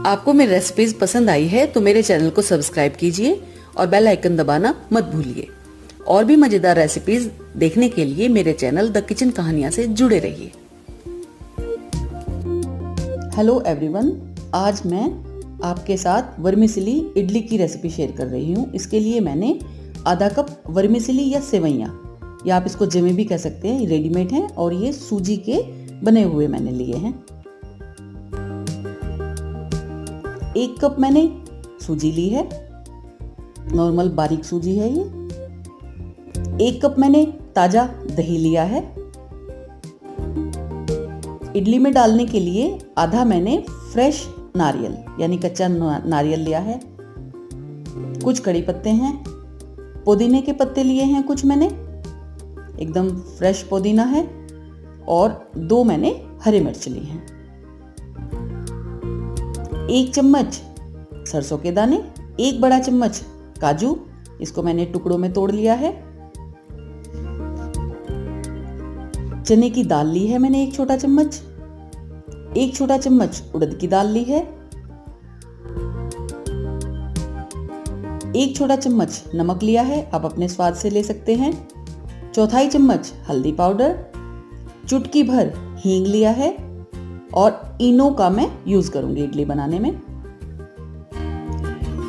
आपको मेरी रेसिपीज पसंद आई है तो मेरे चैनल को सब्सक्राइब कीजिए और बेल आइकन दबाना मत भूलिए। और भी मजेदार रेसिपीज देखने के लिए मेरे चैनल द किचन कहानियां से जुड़े रहिए। हेलो एवरीवन, आज मैं आपके साथ वर्मिसेली इडली की रेसिपी शेयर कर रही हूँ। इसके लिए मैंने आधा कप वर्मिसेली या सेवइयाँ, या आप इसको जमे भी कह सकते हैं, रेडीमेड हैं और ये सूजी के बने हुए मैंने लिए हैं। 1 कप मैंने सूजी ली है, नॉर्मल बारीक सूजी है ये। 1 कप मैंने ताजा दही लिया है। इडली में डालने के लिए आधा मैंने फ्रेश नारियल यानी कच्चा नारियल लिया है। कुछ कड़ी पत्ते हैं, पुदीने के पत्ते लिए हैं कुछ मैंने, एकदम फ्रेश पुदीना है, और 2 मैंने हरी मिर्च ली हैं। 1 चम्मच सरसों के दाने, 1 बड़ा चम्मच काजू, इसको मैंने टुकड़ों में तोड़ लिया है। चने की दाल ली है मैंने 1 छोटा चम्मच, 1 छोटा चम्मच उड़द की दाल ली है, 1 छोटा चम्मच नमक लिया है, आप अपने स्वाद से ले सकते हैं। 1/4 चम्मच हल्दी पाउडर, चुटकी भर हींग लिया है, और इनो का मैं यूज करूंगी इडली बनाने में।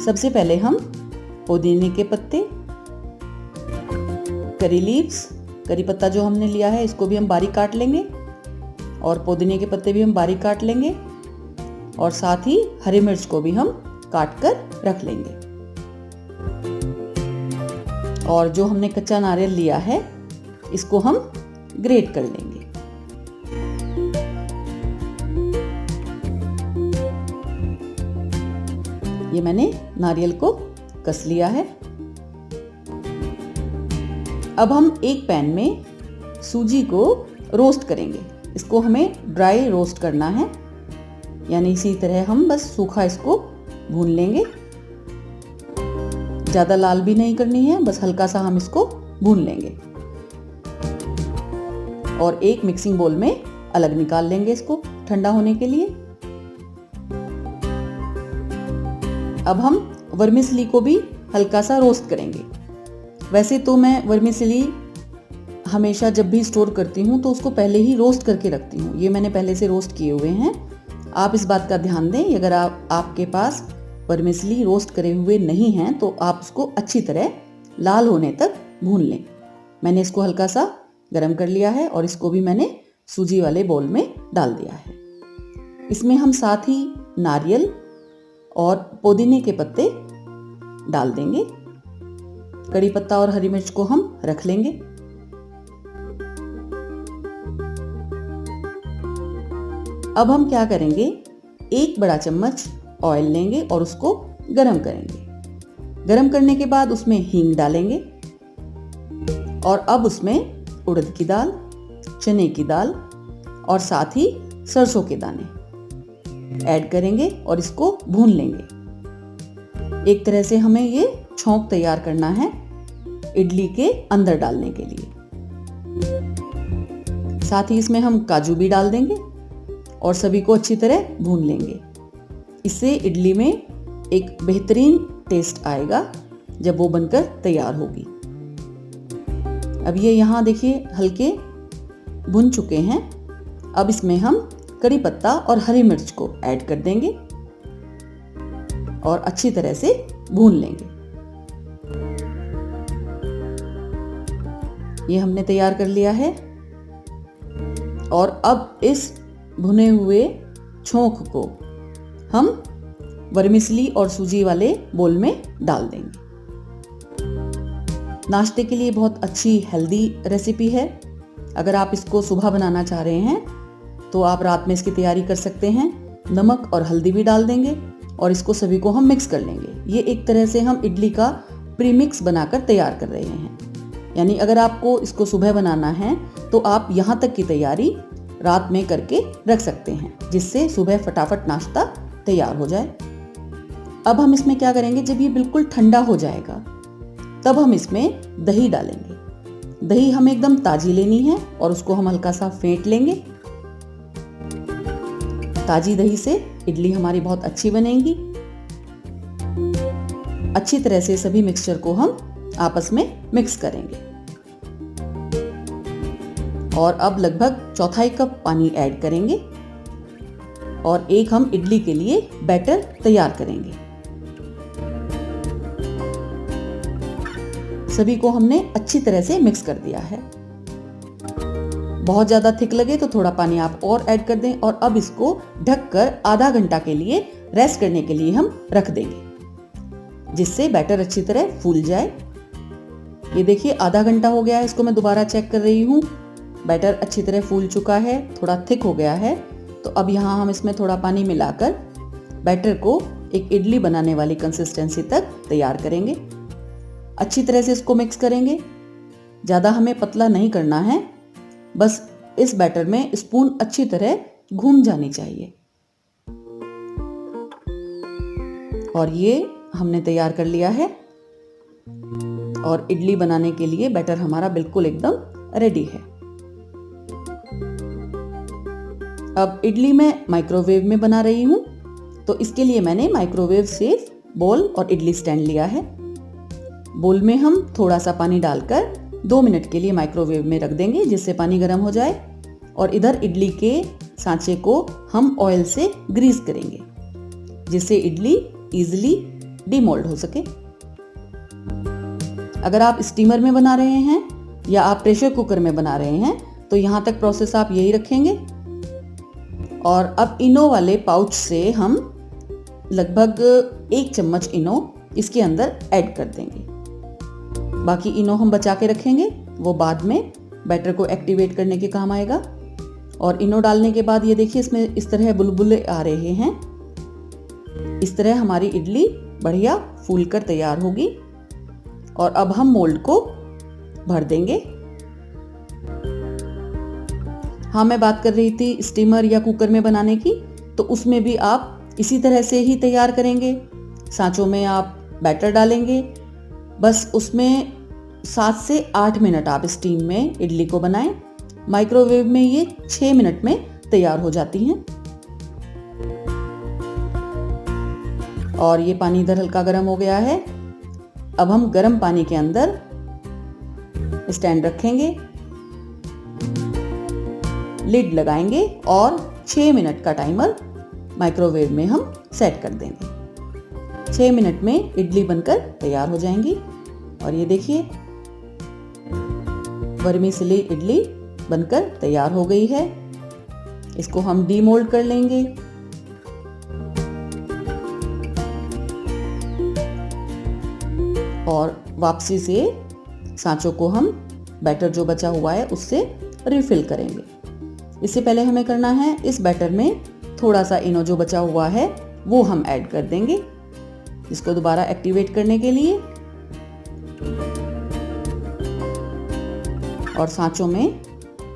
सबसे पहले हम पुदीने के पत्ते, करी लीव्स, करी पत्ता जो हमने लिया है इसको भी हम बारीक काट लेंगे, और पुदीने के पत्ते भी हम बारीक काट लेंगे, और साथ ही हरी मिर्च को भी हम काट कर रख लेंगे। और जो हमने कच्चा नारियल लिया है इसको हम ग्रेट कर लेंगे। ये मैंने नारियल को कस लिया है। अब हम एक पैन में सूजी को रोस्ट करेंगे। इसको हमें ड्राई रोस्ट करना है, यानी इसी तरह हम बस सूखा इसको भून लेंगे। ज़्यादा लाल भी नहीं करनी है, बस हल्का सा हम इसको भून लेंगे और एक मिक्सिंग बोल में अलग निकाल लेंगे इसको ठंडा होने के लिए। अब हम वर्मिसेली को भी हल्का सा रोस्ट करेंगे। वैसे तो मैं वर्मिसेली हमेशा जब भी स्टोर करती हूँ तो उसको पहले ही रोस्ट करके रखती हूँ। ये मैंने पहले से रोस्ट किए हुए हैं। आप इस बात का ध्यान दें, अगर आपके पास वर्मिसेली रोस्ट करे हुए नहीं हैं तो आप उसको अच्छी तरह लाल होने तक भून लें। मैंने इसको हल्का सा गरम कर लिया है और इसको भी मैंने सूजी वाले बोल में डाल दिया है। इसमें हम साथ ही नारियल और पुदीने के पत्ते डाल देंगे। कड़ी पत्ता और हरी मिर्च को हम रख लेंगे। अब हम क्या करेंगे, 1 बड़ा चम्मच ऑयल लेंगे और उसको गरम करेंगे। गरम करने के बाद उसमें हींग डालेंगे, और अब उसमें उड़द की दाल, चने की दाल और साथ ही सरसों के दाने ऐड करेंगे और इसको भून लेंगे। एक तरह से हमें ये छौंक तैयार करना है इडली के अंदर डालने के लिए। साथ ही इसमें हम काजू भी डाल देंगे और सभी को अच्छी तरह भून लेंगे। इससे इडली में एक बेहतरीन टेस्ट आएगा जब वो बनकर तैयार होगी। अब ये यहाँ देखिए हल्के भुन चुके हैं। अब इसमें हम कड़ी पत्ता और हरी मिर्च को ऐड कर देंगे और अच्छी तरह से भून लेंगे। ये हमने तैयार कर लिया है, और अब इस भुने हुए छोंक को हम वर्मिसेली और सूजी वाले बोल में डाल देंगे। नाश्ते के लिए बहुत अच्छी हेल्दी रेसिपी है। अगर आप इसको सुबह बनाना चाह रहे हैं तो आप रात में इसकी तैयारी कर सकते हैं। नमक और हल्दी भी डाल देंगे और इसको सभी को हम मिक्स कर लेंगे। ये एक तरह से हम इडली का प्रीमिक्स बनाकर तैयार कर रहे हैं। यानी अगर आपको इसको सुबह बनाना है तो आप यहाँ तक की तैयारी रात में करके रख सकते हैं, जिससे सुबह फटाफट नाश्ता तैयार हो जाए। अब हम इसमें क्या करेंगे, जब ये बिल्कुल ठंडा हो जाएगा तब हम इसमें दही डालेंगे। दही हमें एकदम ताजी लेनी है और उसको हम हल्का सा फेंट लेंगे ताजी दही से इडली हमारी बहुत अच्छी बनेगी। अच्छी तरह से सभी मिक्सचर को हम आपस में मिक्स करेंगे और अब लगभग चौथाई कप पानी ऐड करेंगे और एक हम इडली के लिए बैटर तैयार करेंगे। सभी को हमने अच्छी तरह से मिक्स कर दिया है। बहुत ज्यादा थिक लगे तो थोड़ा पानी आप और ऐड कर दें और अब इसको ढककर आधा घंटा के लिए रेस्ट करने के लिए हम रख देंगे, जिससे बैटर अच्छी तरह फूल जाए। ये देखिए आधा घंटा हो गया है, इसको मैं दोबारा चेक कर रही हूँ। बैटर अच्छी तरह फूल चुका है, थोड़ा थिक हो गया है। तो अब यहाँ हम इसमें थोड़ा पानी मिलाकर बैटर को एक इडली बनाने वाली कंसिस्टेंसी तक तैयार करेंगे। अच्छी तरह से इसको मिक्स करेंगे। ज़्यादा हमें पतला नहीं करना है, बस इस बैटर में स्पून अच्छी तरह घूम जानी चाहिए। और ये हमने तैयार कर लिया है और इडली बनाने के लिए बैटर हमारा बिल्कुल एकदम रेडी है। अब इडली मैं माइक्रोवेव में बना रही हूँ, तो इसके लिए मैंने माइक्रोवेव सेफ बोल और इडली स्टैंड लिया है। बोल में हम थोड़ा सा पानी डालकर 2 मिनट के लिए माइक्रोवेव में रख देंगे, जिससे पानी गर्म हो जाए। और इधर इडली के सांचे को हम ऑयल से ग्रीस करेंगे, जिससे इडली इजीली डीमोल्ड हो सके। अगर आप स्टीमर में बना रहे हैं या आप प्रेशर कुकर में बना रहे हैं तो यहाँ तक प्रोसेस आप यही रखेंगे। और अब इनो वाले पाउच से हम लगभग 1 चम्मच इनो इसके अंदर ऐड कर देंगे। बाकी इनो हम बचा के रखेंगे, वो बाद में बैटर को एक्टिवेट करने के काम आएगा। और इनो डालने के बाद ये देखिए इसमें इस तरह बुलबुले आ रहे हैं। इस तरह हमारी इडली बढ़िया फूल कर तैयार होगी। और अब हम मोल्ड को भर देंगे। हाँ, मैं बात कर रही थी स्टीमर या कुकर में बनाने की, तो उसमें भी आप इसी तरह से ही तैयार करेंगे। सांचों में आप बैटर डालेंगे, बस उसमें 7 से 8 मिनट आप स्टीम में इडली को बनाएं। माइक्रोवेव में ये 6 मिनट में तैयार हो जाती हैं। और ये पानी इधर हल्का गर्म हो गया है। अब हम गर्म पानी के अंदर स्टैंड रखेंगे, लिड लगाएंगे और 6 मिनट का टाइमर माइक्रोवेव में हम सेट कर देंगे। 6 मिनट में इडली बनकर तैयार हो जाएंगी। और ये देखिए वर्मीसेली इडली बनकर तैयार हो गई है। इसको हम डीमोल्ड कर लेंगे। और वापसी से सांचों को हम बैटर जो बचा हुआ है उससे रिफिल करेंगे। इससे पहले हमें करना है, इस बैटर में थोड़ा सा इनो जो बचा हुआ है वो हम ऐड कर देंगे, इसको दोबारा एक्टिवेट करने के लिए। और सांचों में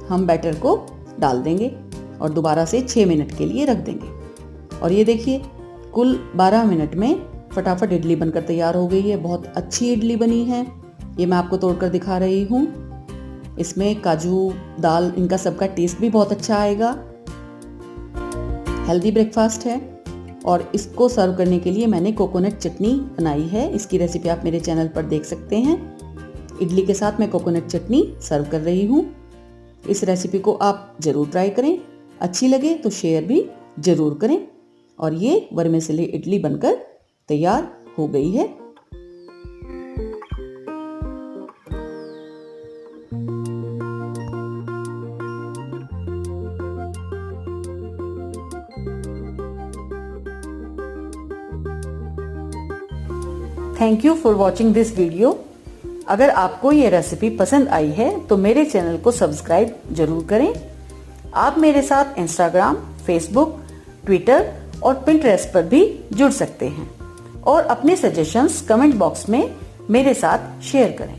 हम बैटर को डाल देंगे और दोबारा से 6 मिनट के लिए रख देंगे। और ये देखिए कुल 12 मिनट में फटाफट इडली बनकर तैयार हो गई है। बहुत अच्छी इडली बनी है। ये मैं आपको तोड़कर दिखा रही हूँ। इसमें काजू, दाल, इनका सबका टेस्ट भी बहुत अच्छा आएगा। हेल्दी ब्रेकफास्ट है। और इसको सर्व करने के लिए मैंने कोकोनट चटनी बनाई है। इसकी रेसिपी आप मेरे चैनल पर देख सकते हैं। इडली के साथ मैं कोकोनट चटनी सर्व कर रही हूँ। इस रेसिपी को आप ज़रूर ट्राई करें। अच्छी लगे तो शेयर भी ज़रूर करें। और ये वर्मीसेली इडली बनकर तैयार हो गई है। Thank you for watching this video. अगर आपको ये रेसिपी पसंद आई है तो मेरे चैनल को सब्सक्राइब जरूर करें। आप मेरे साथ इंस्टाग्राम, फेसबुक, ट्विटर और पिंटरेस्ट पर भी जुड़ सकते हैं और अपने सजेशंस कमेंट बॉक्स में मेरे साथ शेयर करें।